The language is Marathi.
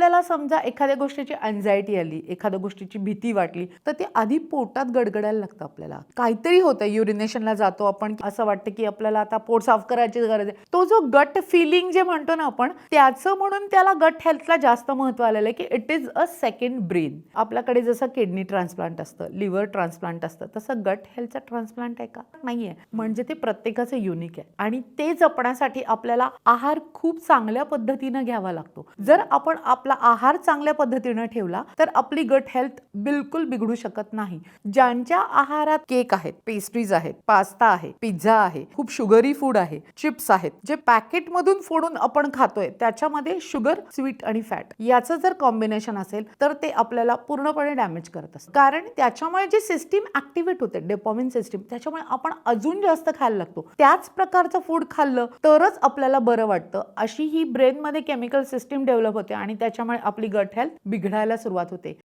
आपल्याला समजा एखाद्या गोष्टीची अँझायटी आली, एखाद्या गोष्टीची भीती वाटली, तर ते आधी पोटात गडगडायला लागतं आपल्याला. काहीतरी होतं, युरिनेशनला जातो आपण, असं वाटतं की आपल्याला आता पोट साफ करायची गरज आहे. तो जो गट फिलिंग जे म्हणतो ना आपण, त्याचं म्हणून त्याला गट हेल्थला जास्त महत्त्व आलेलं आहे, की it is a second brain. आपल्याकडे जसं किडनी ट्रान्सप्लांट असतं, लिव्हर ट्रान्सप्लांट असतं, तसं गट हेल्थचा ट्रान्सप्लांट आहे का? नाहीये. म्हणजे ते प्रत्येकाचं युनिक आहे आणि ते जपण्यासाठी आपल्याला आहार खूप चांगल्या पद्धतीनं घ्यावा लागतो. जर आपण आपला आहार चांगल्या पद्धतीनं ठेवला तर आपली गट हेल्थ बिलकुल बिघडू शकत नाही. ज्यांच्या आहारात केक आहेत, पेस्ट्रीज आहेत, पास्ता आहे, पिझ्झा आहे, खूप शुगरी फूड आहे, चिप्स आहेत, जे पॅकेट मधून फोडून आपण खातोय त्याच्यामध्ये शुगर, स्वीट आणि फॅट याचं जर कॉम्बिनेशन असेल तर ते आपल्याला पूर्णपणे डॅमेज करत असतं. कारण त्याच्यामुळे जी सिस्टीम ऍक्टिव्हेट होते, डोपामिन सिस्टीम, त्याच्यामुळे आपण अजून जास्त खायला लागतो. त्याच प्रकारचं फूड खाल्लं तरच आपल्याला बरं वाटतं, अशी ही ब्रेनमध्ये केमिकल सिस्टीम डेव्हलप होते आणि त्याच्यामुळे आपली गट हेल्थ बिघडायला सुरुवात होते.